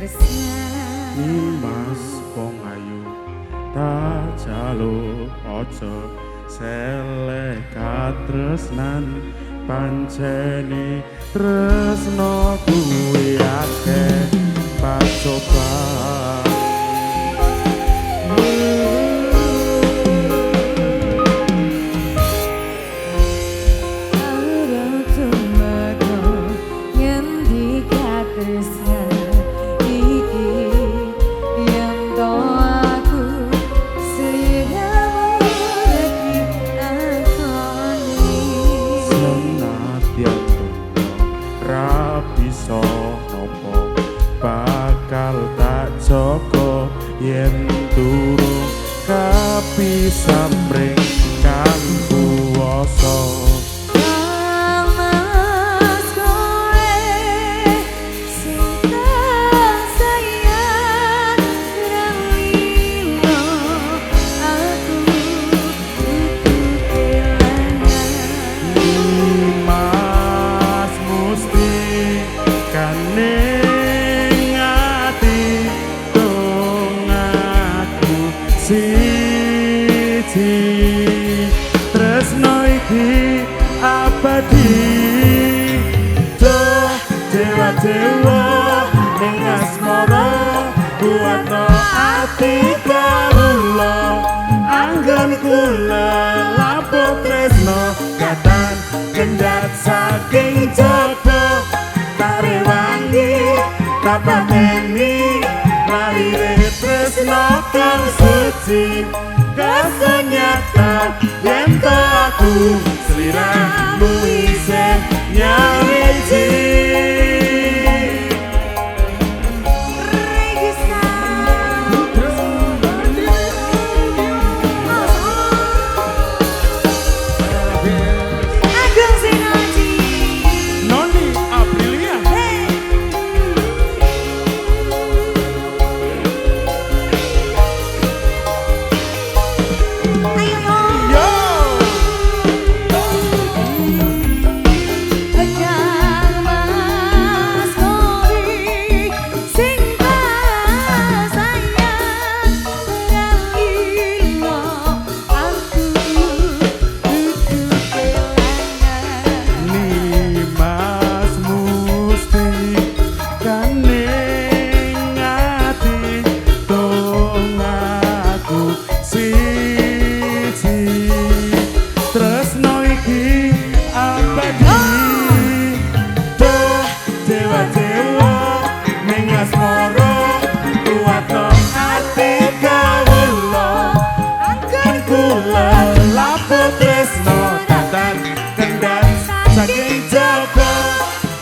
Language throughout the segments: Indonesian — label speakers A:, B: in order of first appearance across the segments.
A: Mas wong ayu tak jaluk ojo selek katresnan pancene tresno kuwi akeh pacoban. Bakal tak joko yen durung kapisah mring kang kuwasa. Tresno iki abadi Duh dewa-dewa ning asmara buatno ati kawula anggen kula labuh tresno katan kendhat saking jaba tarewangi tapateni lahire tresno kang suci kesenyata yen to aku sliramu isih nyawiji.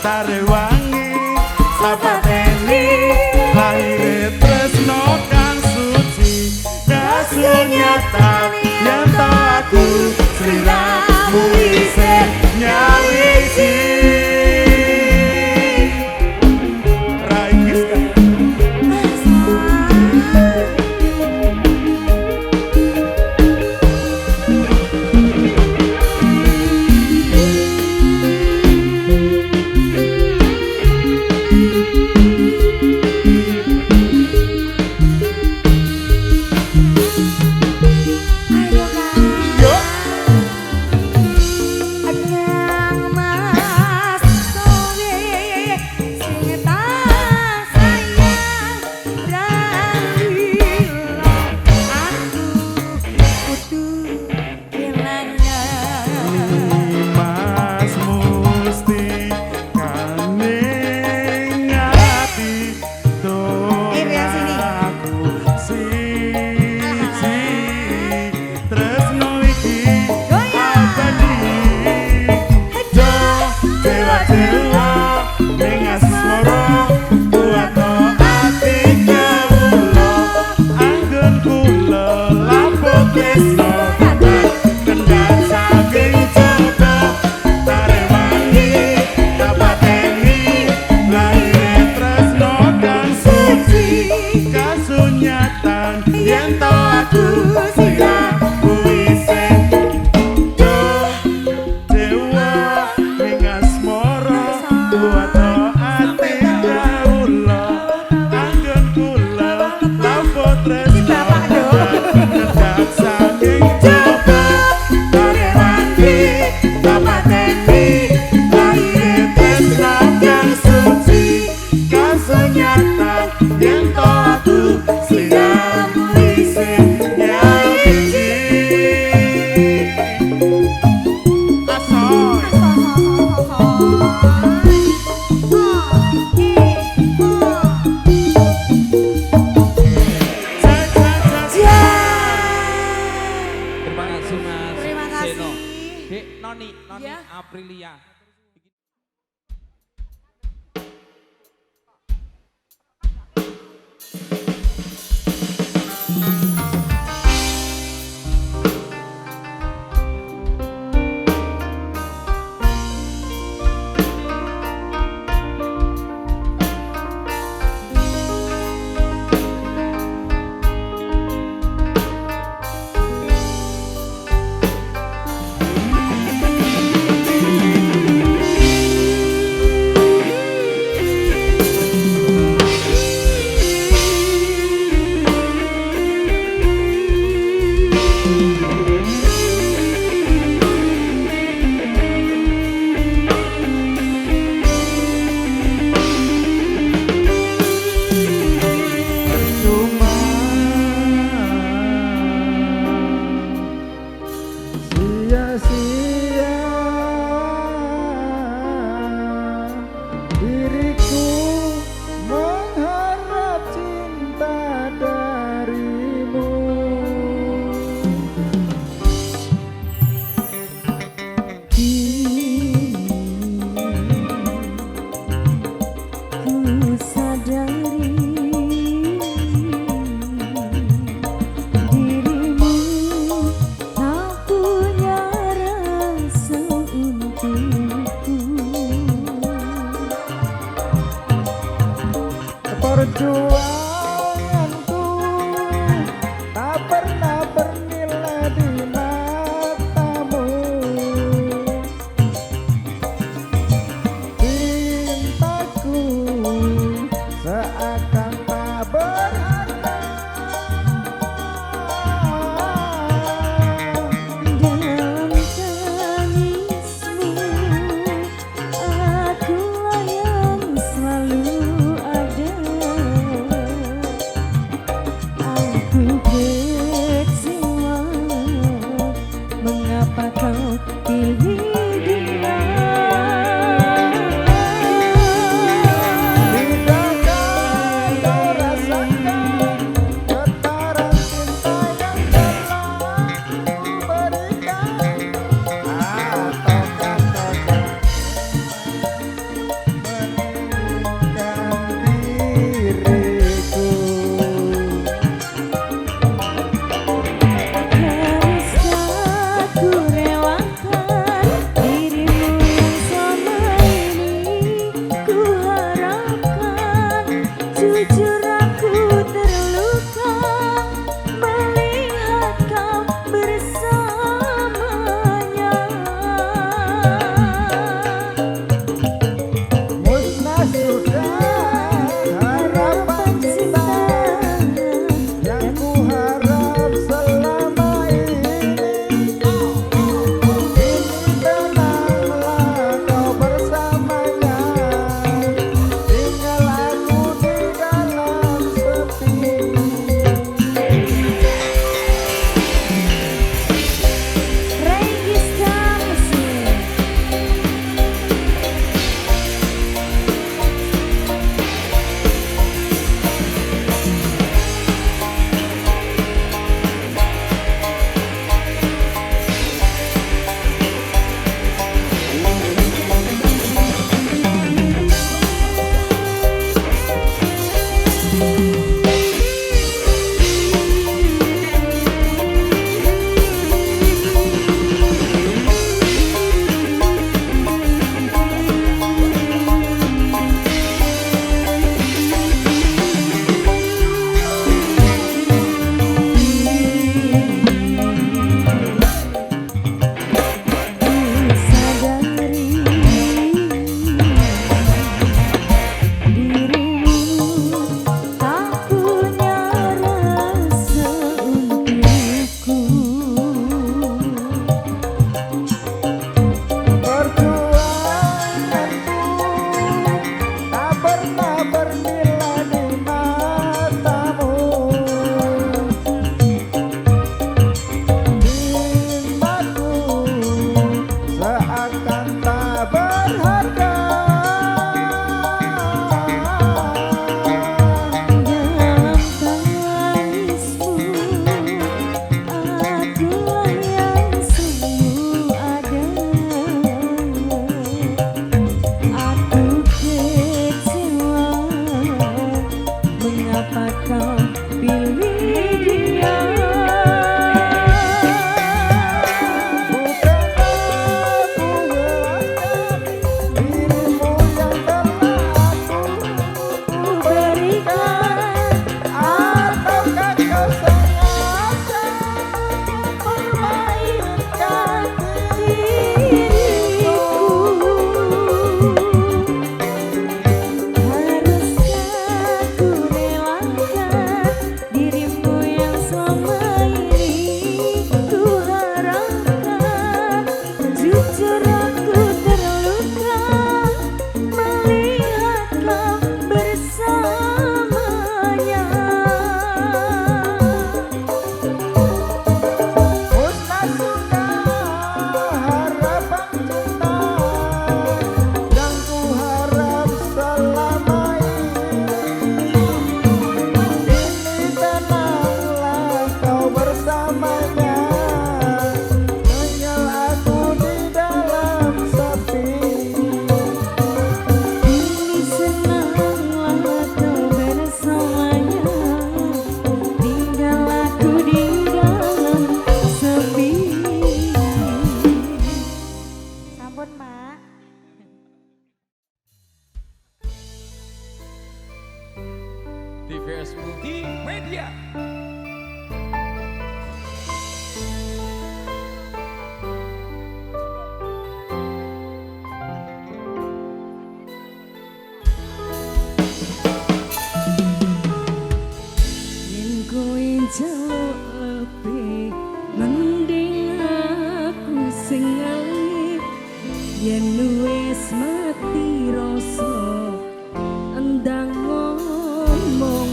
A: Tarewangi sapateni lahire tresno kang suci kasunyatan yen to aku sliramu isih nyawiji.
B: sadari dirimu tak punya rasa untukku.
C: Perjuanganku tak pernah bernilai di matamu. Cintaku seakan tak berharga.
B: Dalam tangismu akulah yang selalu ada.
D: TVS Multimedia.
B: Yen kowe njaluk lebih mending aku sing ngalih. Yen wis mati rasa endang ngomong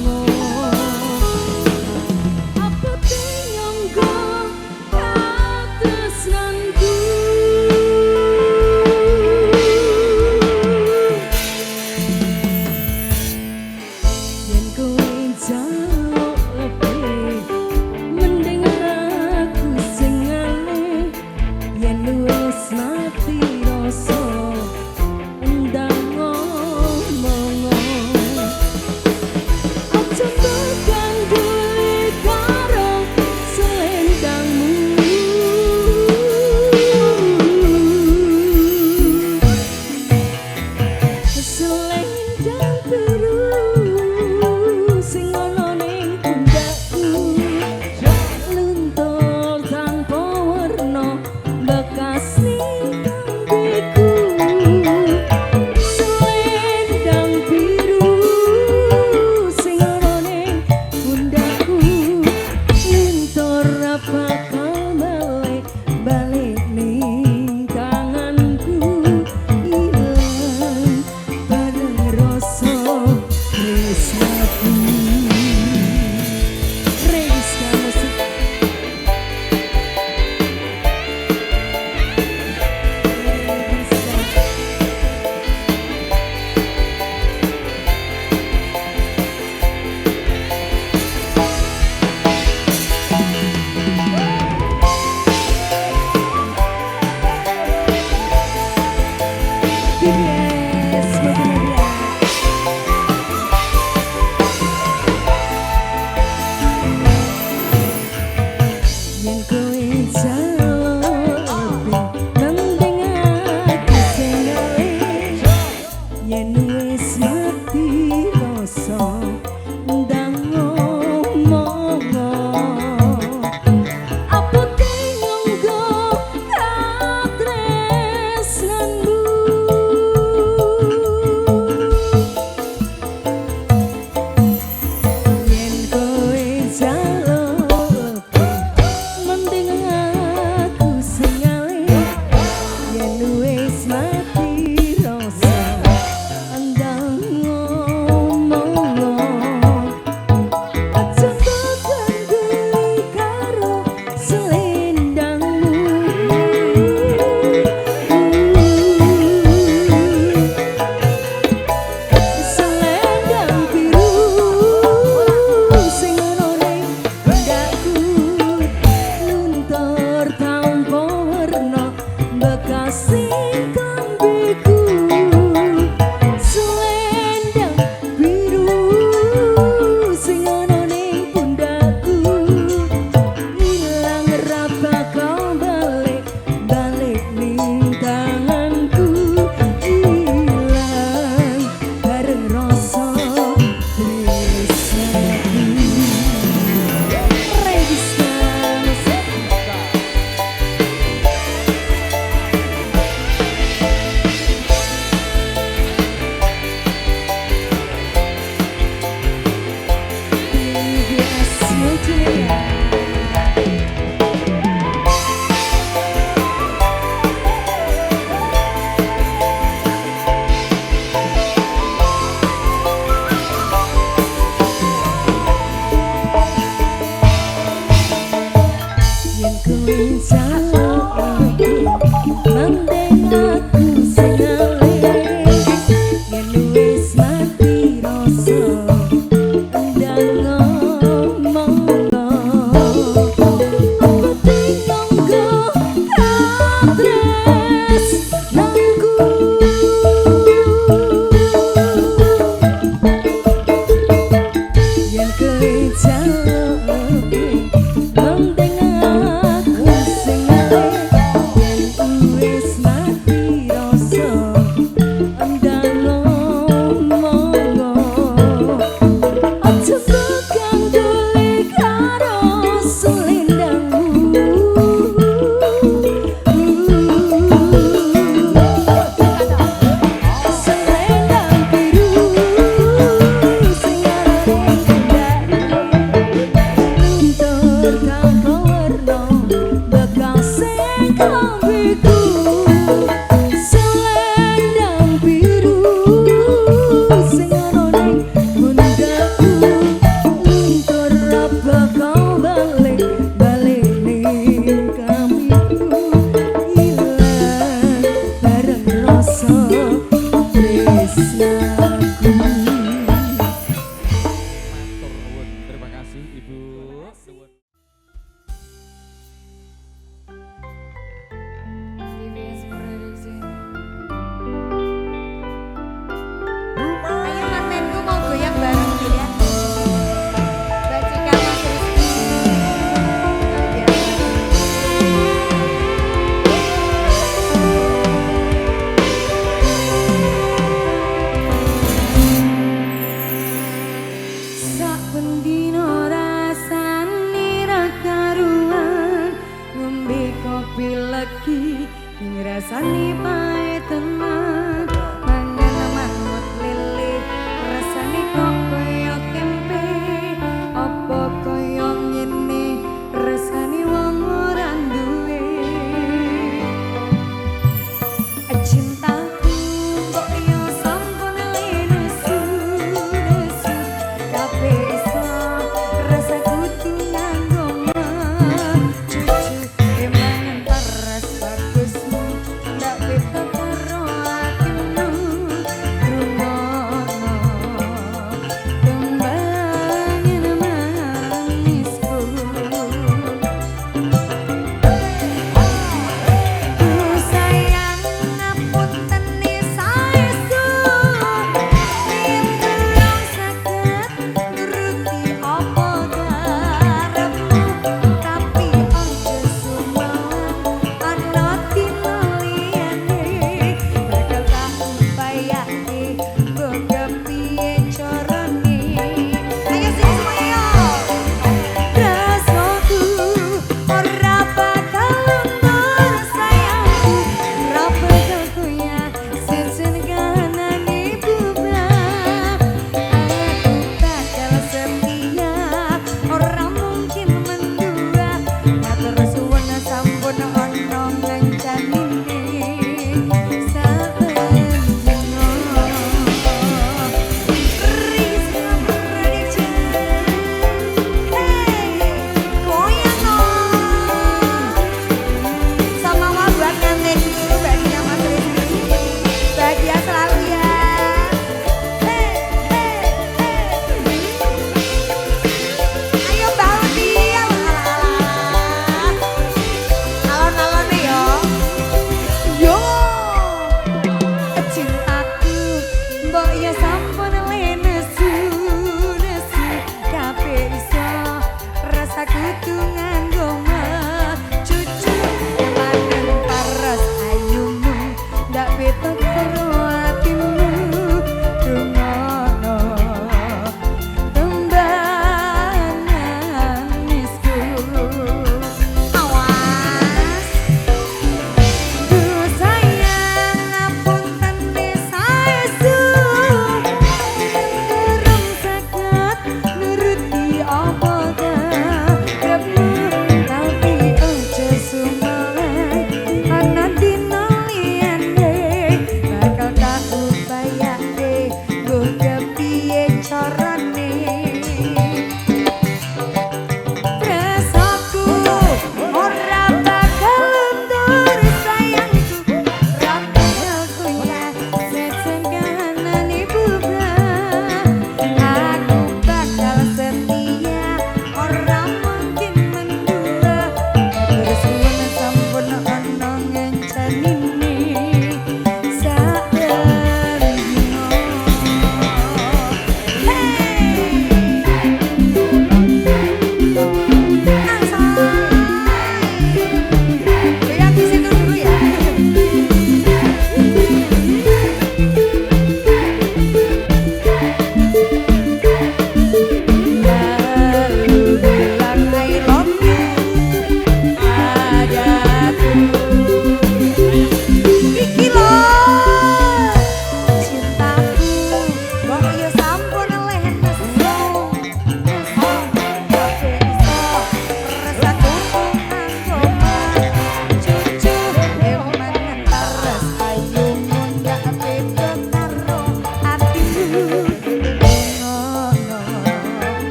B: apa nyangga katresnanku. Yen kowe njaluk lebih mending aku sing ngalih. Yen wis mati rasa endang ngomong aja terganggu karo selendangmu. Selendang terus sing ana ning pundakku luntur tanpa warna bekas ning kambiku. Selendang biru sing ana ning pundakku luntur bakal balik ning tanganku. Ilang bareng rasa tresnaku. Rizka Musik. TVS Multimedia. Yen kowe njaluk lebih mending aku sing ngalih. Yen wis mati rasa ndang ngomong apa nyangga katresnanmu. Yen kowe njaluk mending aku sing ngalih. Yen wis mati rasa endang ngomong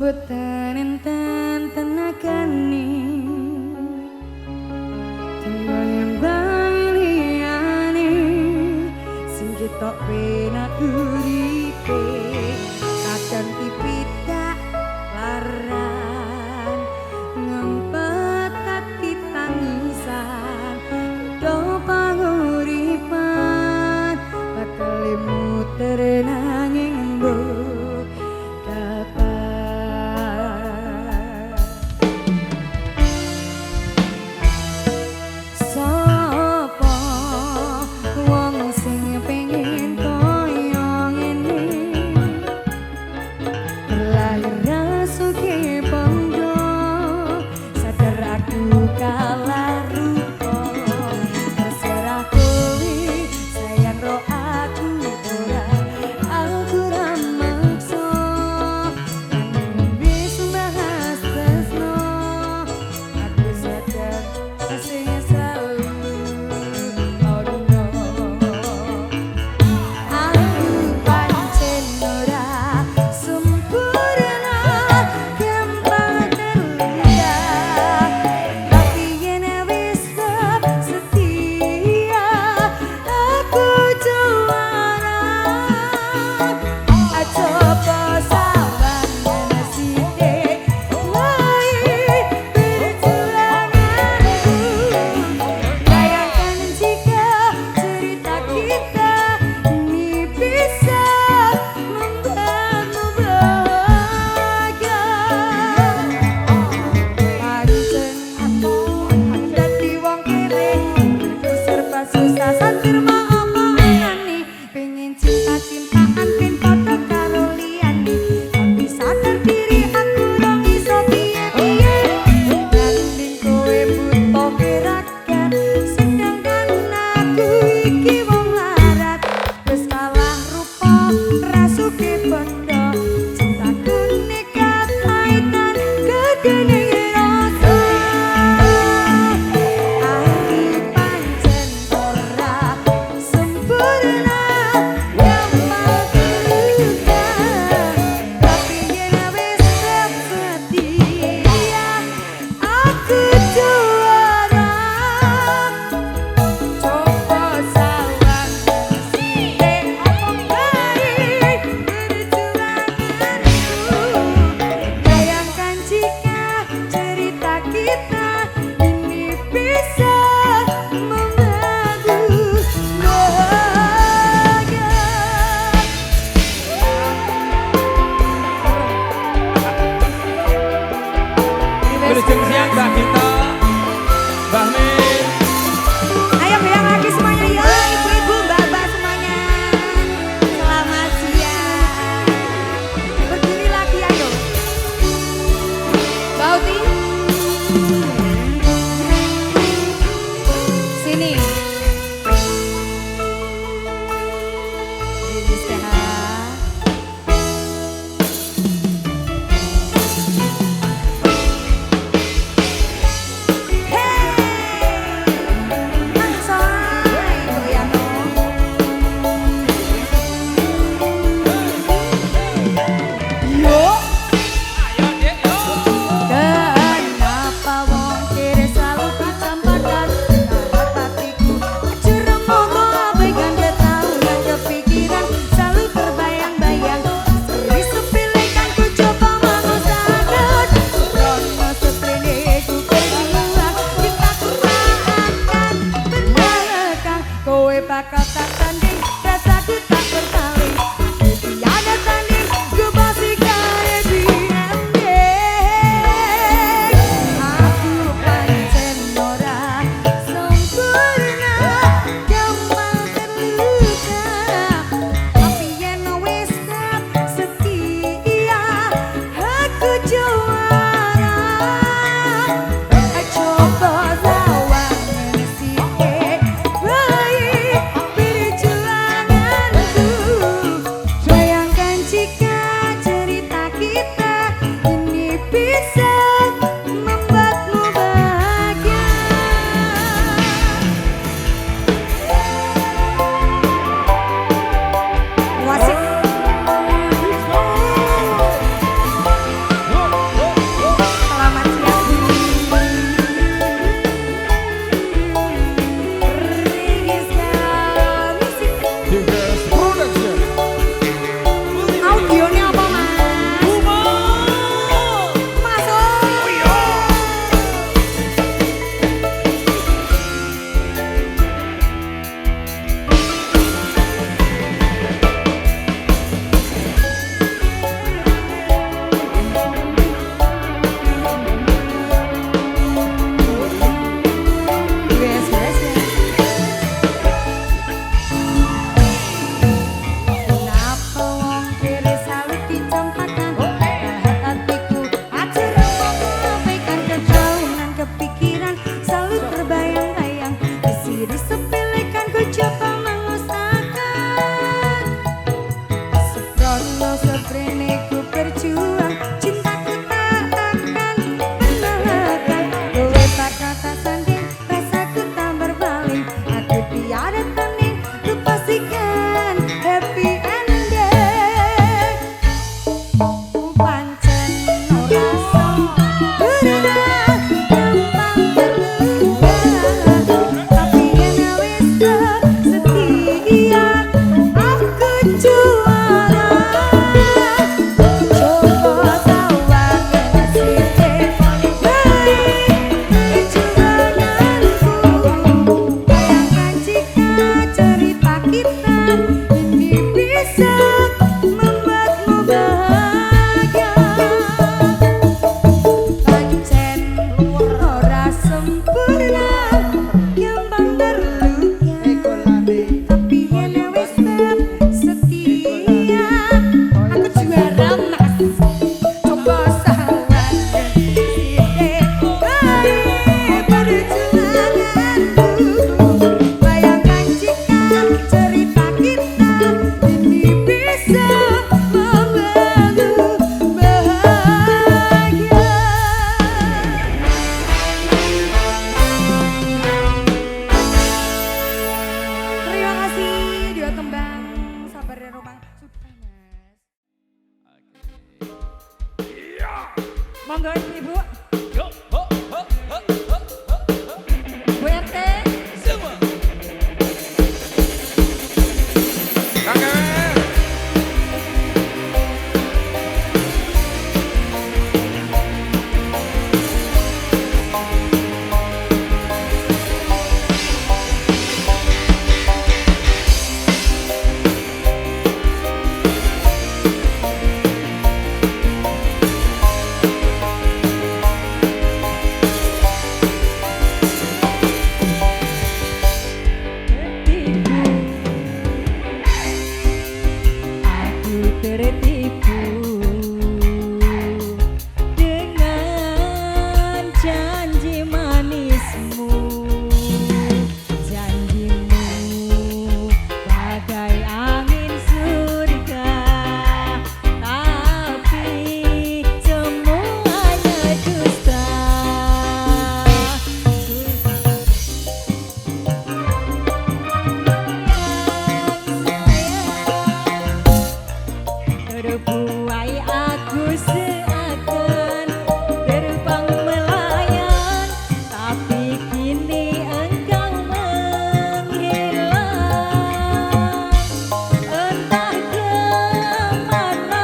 B: Hutan enten tenagane Tiwayang bayi liyane Sing ketok penak uripe Akan tipidak laran Ngempet hati tangisan Do panguripan Bakal muter nanging mbok kapan Sapa wong sing pengen koyo ngene Berlahir rasuke bondo sadar aku kalah rupa terserah kowe sayang ro aku ora aku ra maksa nanging wis bahas tresno aku sadar sing selalu oh no aku pancen ora sempurna gampang terluka tapi yen wis setia aku juara coba sabar sithik wae perjuanganku bayangkan jika cerita kita ini bisa membuatmu bahagia pancen aku dadi wong kere aku serba susah santir mau omongane pengen cinta-cintaan ben padha karo liyane tapi sadar diri aku ora iso piye-piye nanding kowe butuh gerakan sedangkan aku iki wong larat wis kalah rupa rasuke bondo cintaku nekat kaitan gedene rasa aku pancen ora sempurna gampang terluka tapi yen wis setia aku juara coba sawang sithik apa baik perjuanganku bayangkan jika cerita kita ini bisa membuatku bahagia
D: Wilujeng siang Mbak Gita, Mbak Min.
B: Ayo bilang lagi semuanya ya ibu-ibu mbak-mbak semuanya selamat siang berdiri lagi ayo Mbak Uti sini Ini sehat
D: Ayo Dek, yo.
B: Kenapa wong kere selalu kecampakan dalam hatiku Ceremogo abaikan ketahuan kepikiran Selalu terbayang-bayang Seri sepelekan ku coba mengusahakan Rono seprene ku berjuang Kita kurangkan berbelakang Kowe bakal tak tanding rasaku tak berpaling Tiada tanding ku pasti kaya BMD Aku pancen ora sempurna gampang terluka tapi yen wis setia aku juara coba sawang sithik wae perjuanganku bayangkan jika cerita kita ini bisa membuatmu bahagia wasik Monggo Ibu.
D: Yo, ho, ho, ho, ho, ho, ho.
B: Bu RT.
D: Semua. Kang Kewer.
B: Aku tertipu dengan janji manismu, janjimu bagai angin surga, tapi semuanya dusta. Terbuai aku seakan terbang melayang, tapi kini engkau menghilang, entah kemana.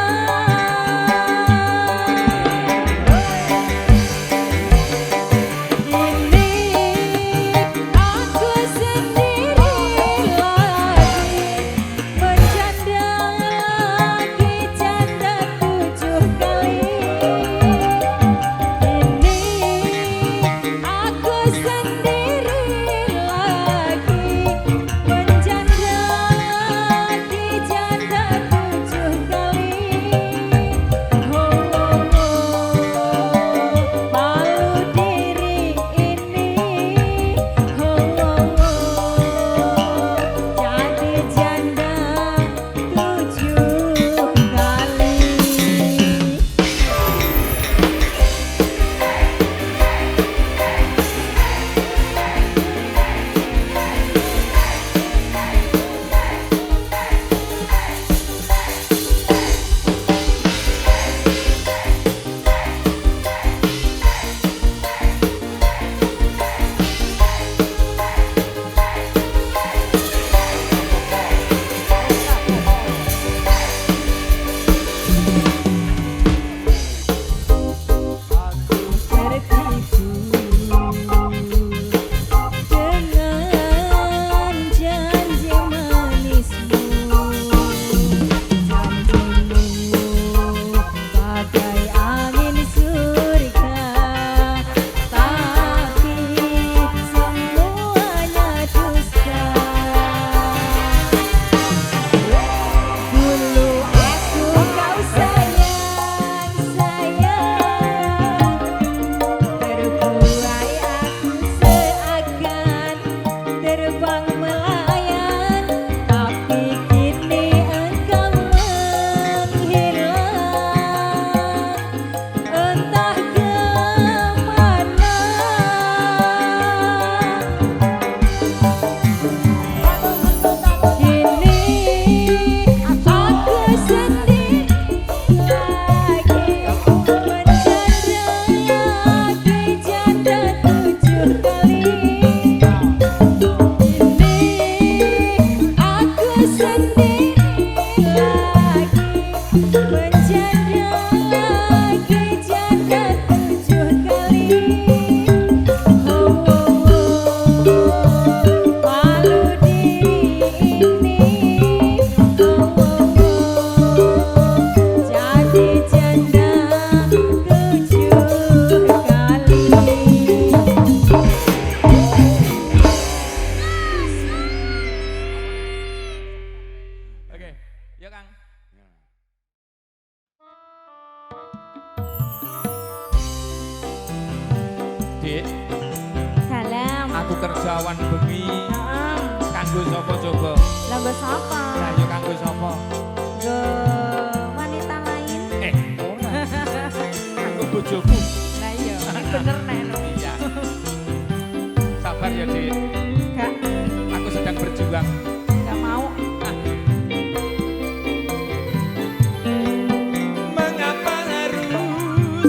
B: Kini aku sendiri lagi, bercanda lagi janda 7 kali. Kini aku sendiri lagi, bercanda lagi janda 7 kali. Oh, malu diri ini. Oh, jadi janda 7 kali. Tertipu dengan janji manismu, janjimu bagai angin surga, tapi semuanya dusta. Dulu aku kau sayang, terbuai aku seakan terbang melayang, tapi kini engkau menghilang, entah kemana. Kini aku sendiri lagi, bercanda lagi janda 7 kali. Kini aku sendiri lagi, bercanda lagi janda 7 kali. Oh, malu diri ini. Oh, jadi janda 7 kali.
D: Oke, ya Kang. Dik,
B: Salam.
D: aku kerjawan bengi kanggo sapa coba?
B: Lagu sapa?
D: Lah yo kanggo sapa?
B: Go wanita lain.
D: Ora. Kanggo bojoku.
B: Lah iya, ini bener Neno.
D: Iya. Sabar ya, Dik.
B: Gak,
D: Aku sedang berjuang.
B: gak mau.
D: Mengapa harus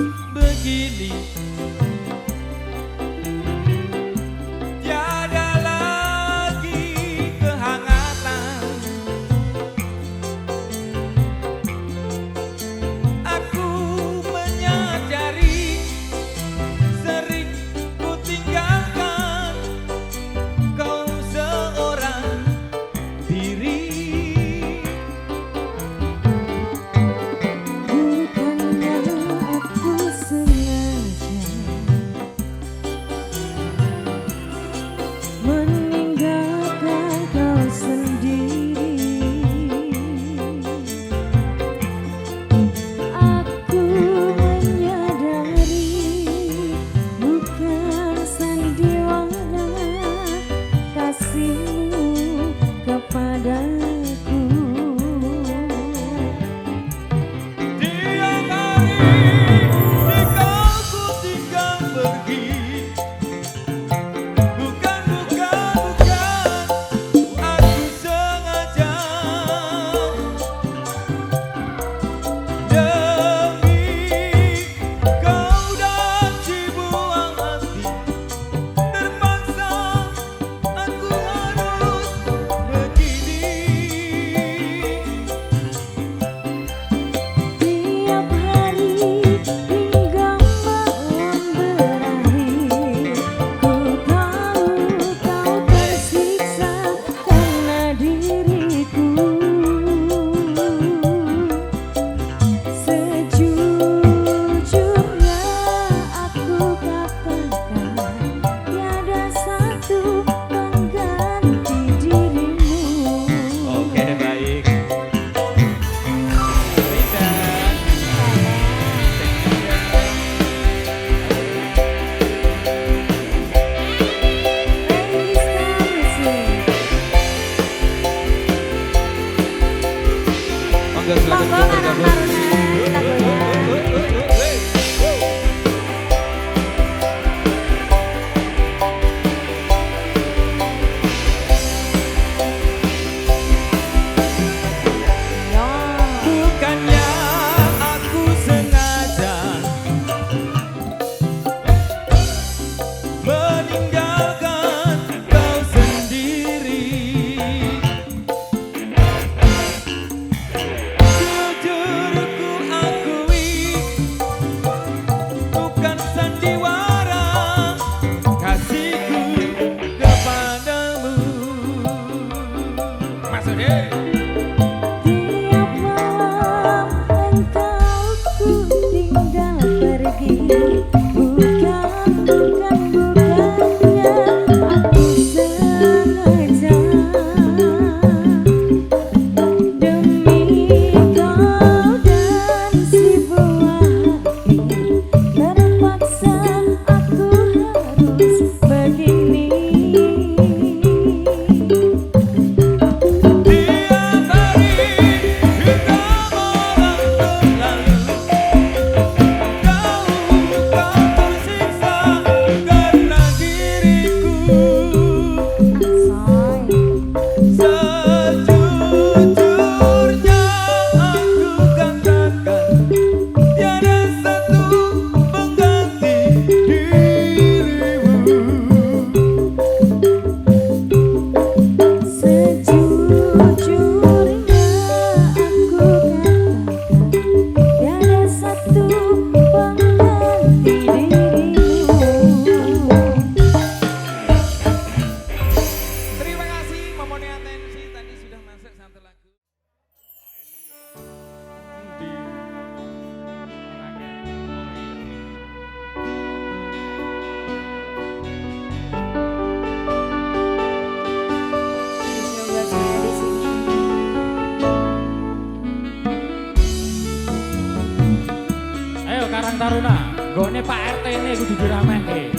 D: Karang Taruna, gone Pak RT ini kudu diramehke.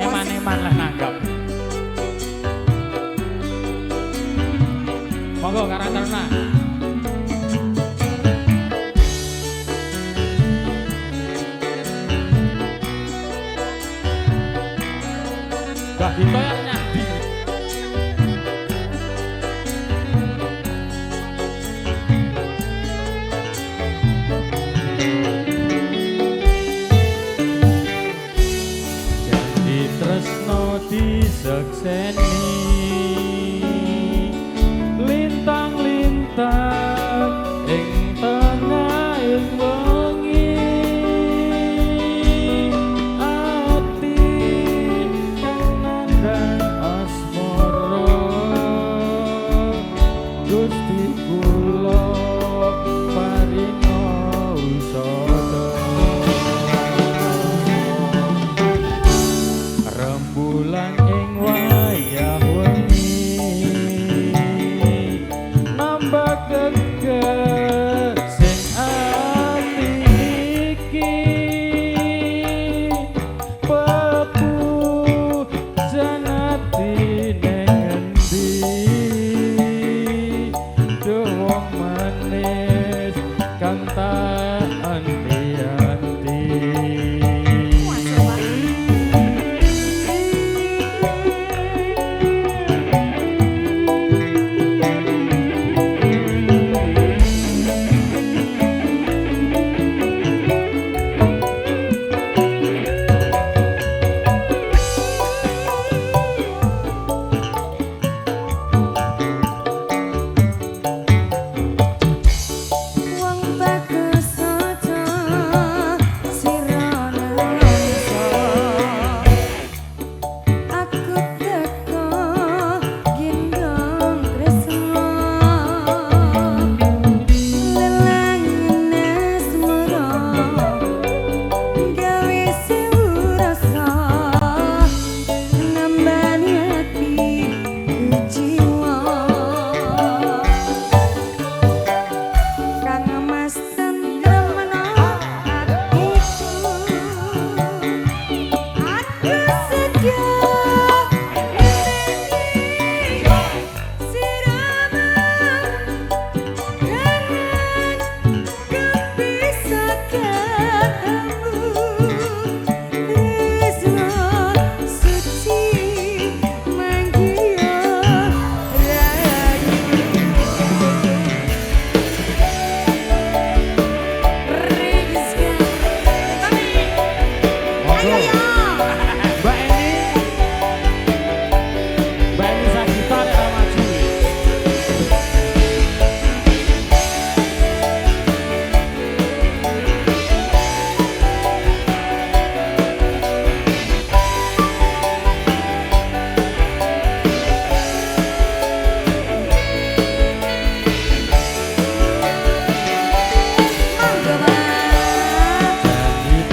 D: Eman-eman lah nanggap. Monggo Karang Taruna. Mbah Dito yang nyadi.
E: Disekseni lintang-lintang ing tengah ing wengi ati kang nandhang asmara Gusti kula paringa usada rembulan wayah wengi nambah geger sing ati iki pepu janati ning endi wong manis kang tak anti-anti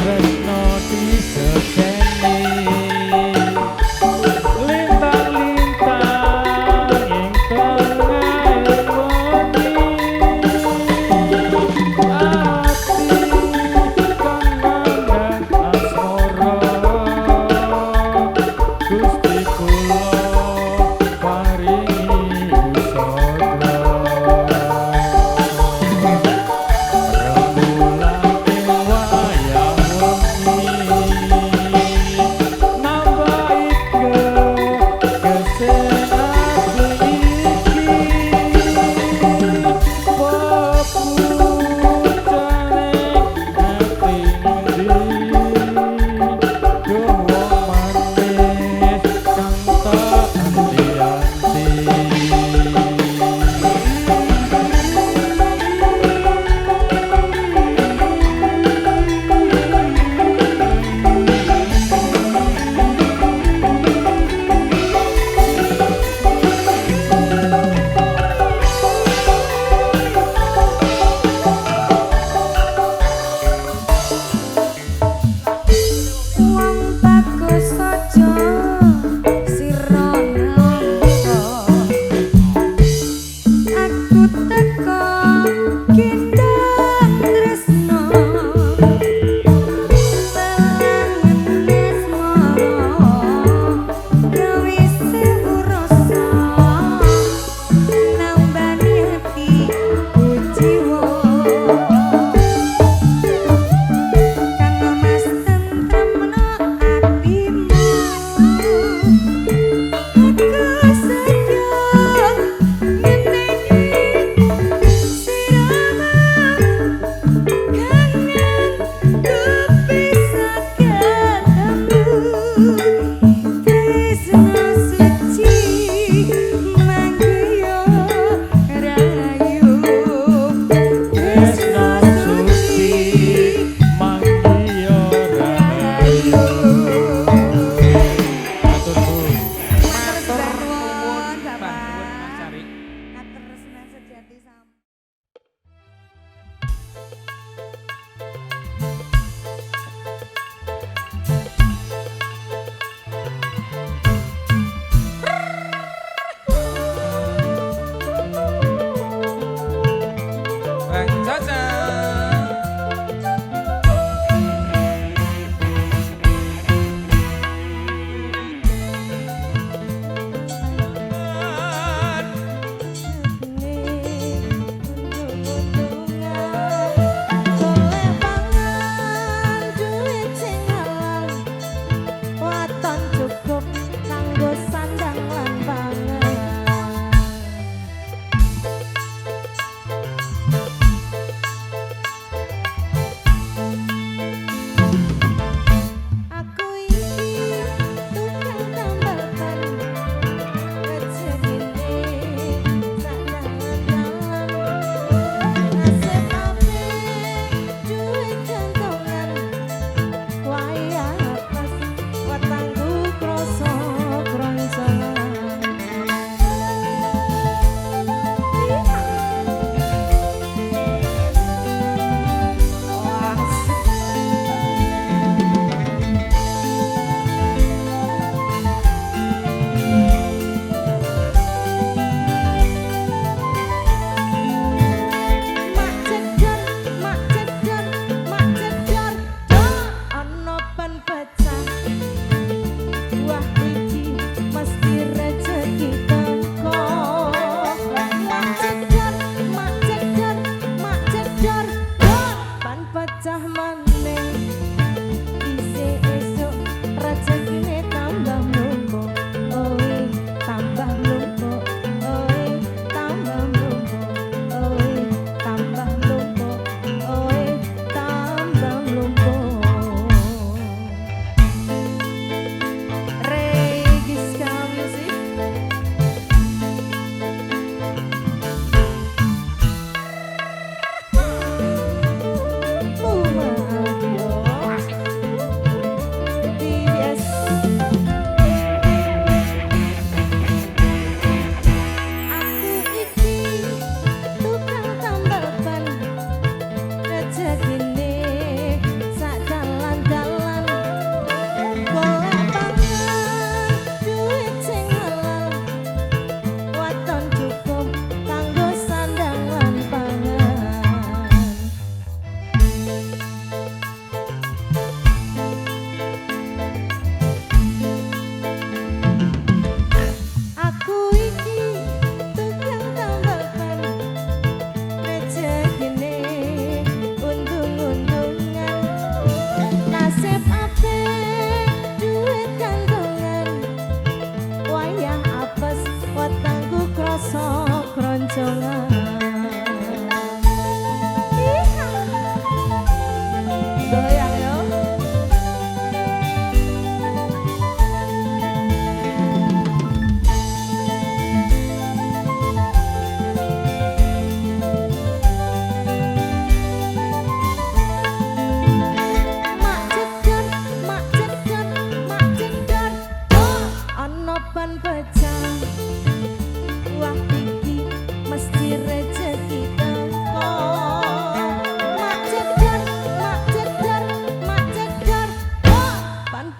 E: Tresno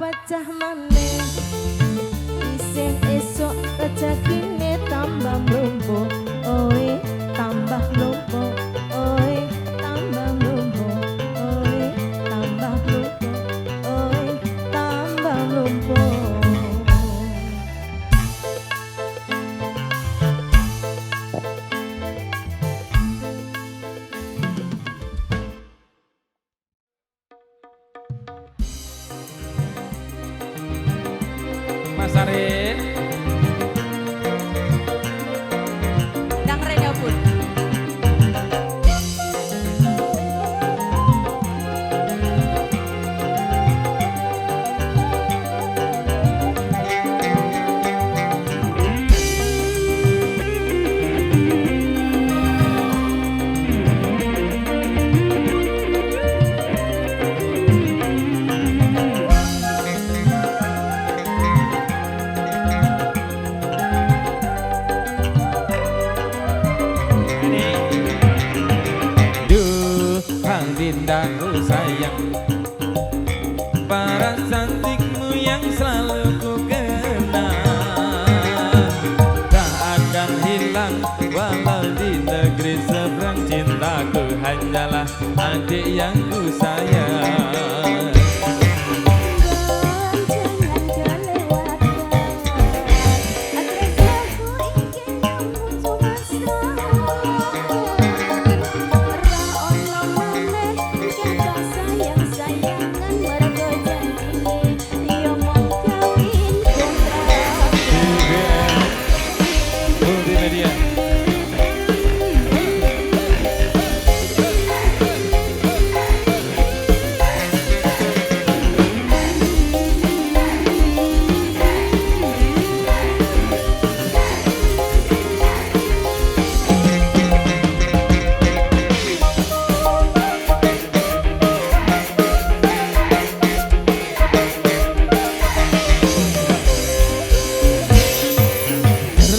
B: pecah maneh isih esok kejagine tambah mlumpuh oi tambah mlumpuh oi tambah mlumpuh oi tambah mlumpuh oi tambah mlumpuh.
E: Mas Arif
B: Dang Reda pun.
E: Dindaku sayang, para cantikmu yang selalu ku kenang tak akan hilang walau di negeri seberang. Cintaku hanyalah adik yang ku sayang.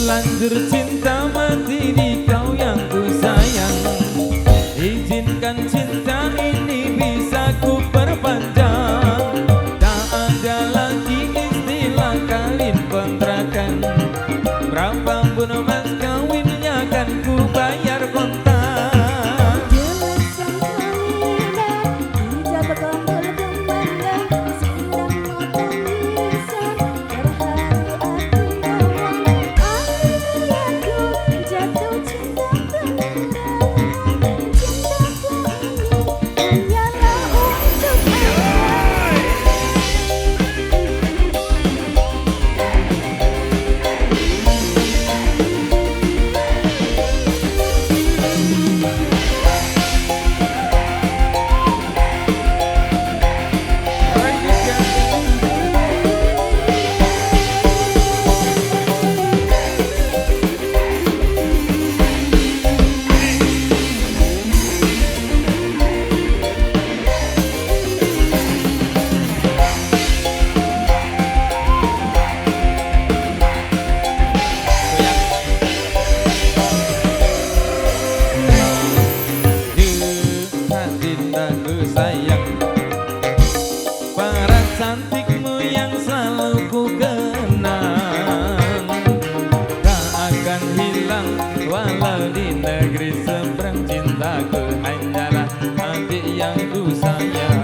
E: Terlanjur cinta mati di kau yang ku sayang. Izinkan cinta ini bisa ku perpanjang. Tak ada lagi istilah kawin kontrakan. Berapapun mas kawinnya kan ku bayar kontak. Dindaku sayang, para cantikmu yang selalu ku kenang tak akan hilang walau di negeri seberang. Cintaku hanyalah adik yang ku sayang.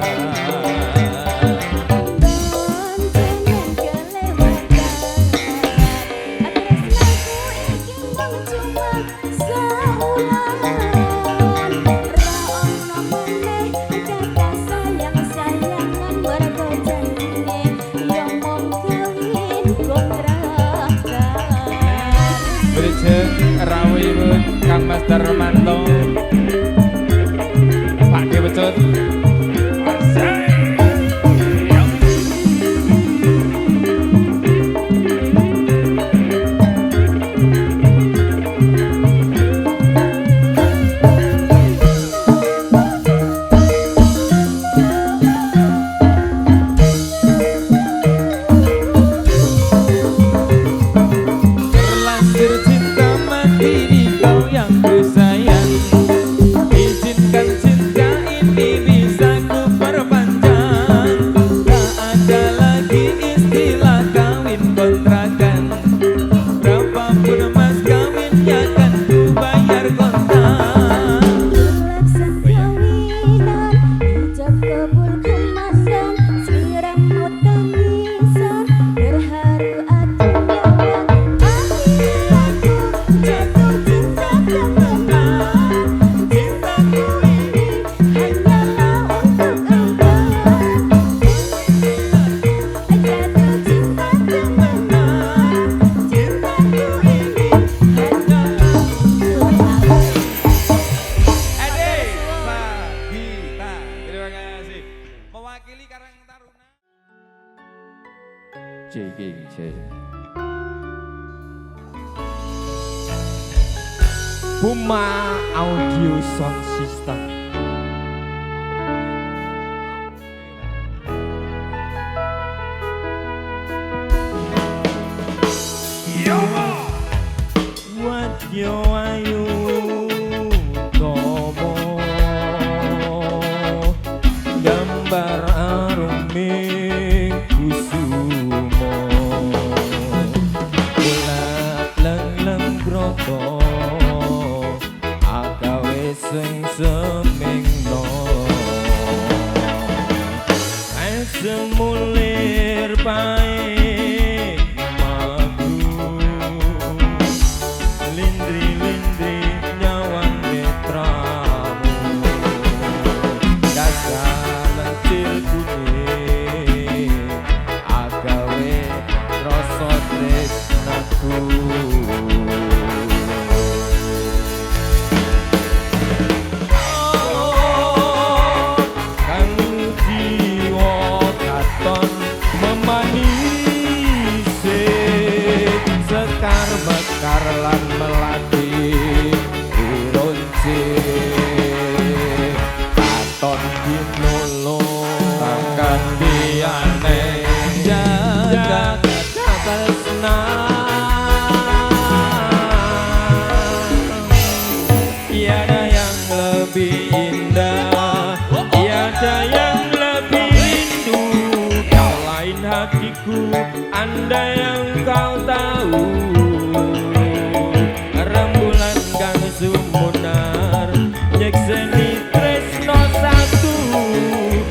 E: Rawihun Kang Mas Darmanto, Pak Ki Becut. Terlanjur cinta mati di kau yang ku sayang. JKC. Puma Audio Sound System. Wadyo ayu tomo gambar aruming kusumo bulat leng groko agawe sing semingno semulir baik magu lindri nyawan netramu dasar lentir kuning agawe rasa tresnaku mekar lan melati ironce katon dinolo akan diane jagat tresna tiada yang lebih indah tiada yang lebih rindu kau lain hatiku andai yang kau tahu sumunar nyekseni tresno satu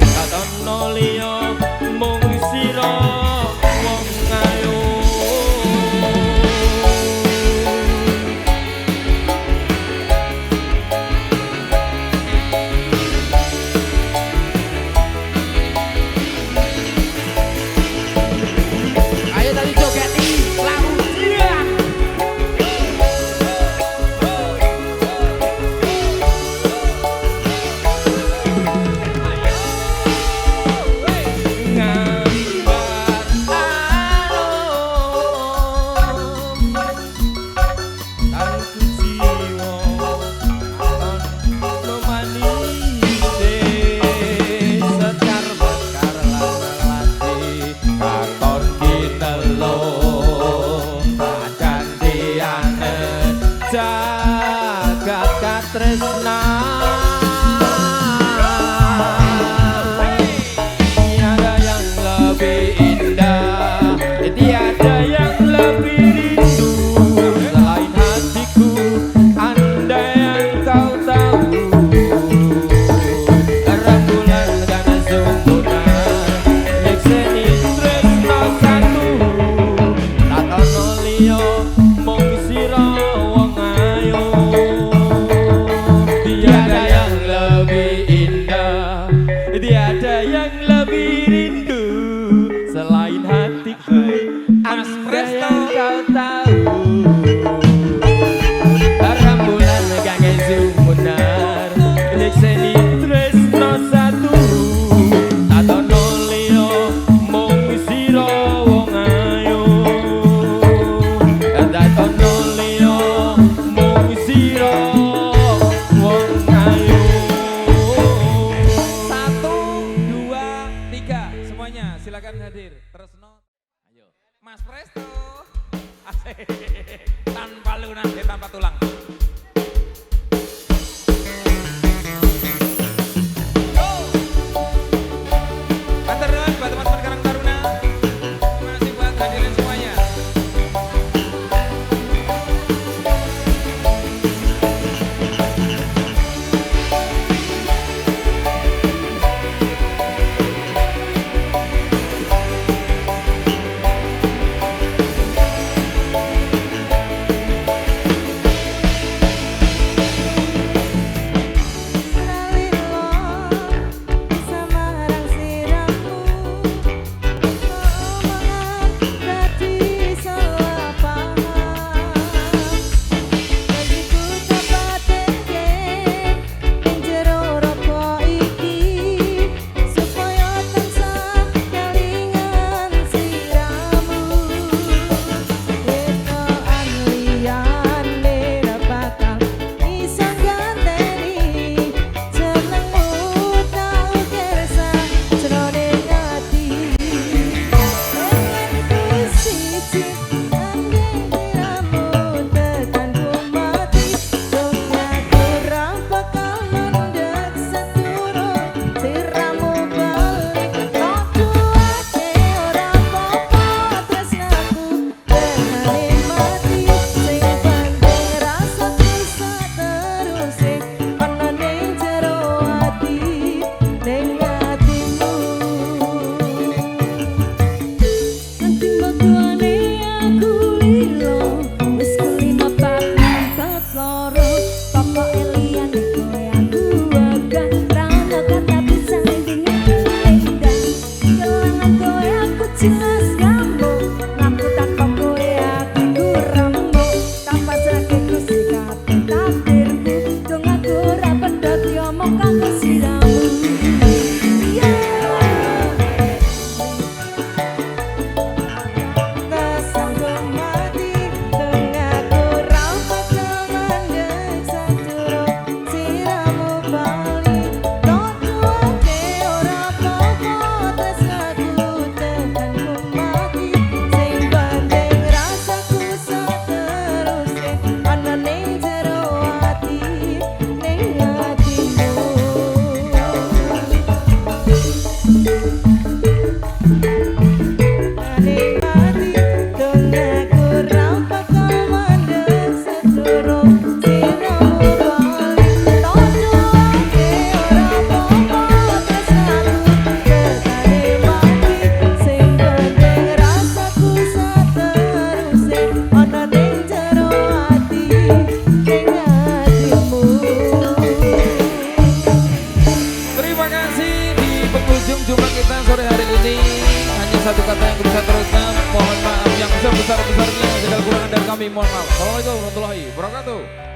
E: katono liya mung sira wong ayu ayo tadi joget lagu dia. Jagat katresna tiada yang lebih indah tiada yang lebih rindu selain hatiku andai yang kau tahu rembulan dan sumunar nyekseni tresno satu tatono liya mung sira tiada yang lebih indah tiada yang lebih rindu selain hatiku andai yang kau tahu rembulan gange sumunar nyekseni tresno satu tatono liya mung sira wong ayu tatono liya mung sira wong ayu. 1, 2, 3 semuanya silakan hadir. Tresno ayo Mas Presto asik tanpa lunak tanpa tulang. Matur nuwun buat teman-teman Karang Taruna. Terima kasih buat hadirin semuanya. kasih di penghujung jumpa kita sore hari ini. Hanya satu kata yang bisa teruskan. Mohon maaf yang sebesar-besarnya. Segala kurangan dari kami mohon maaf. Assalamualaikum warahmatullahi wabarakatuh.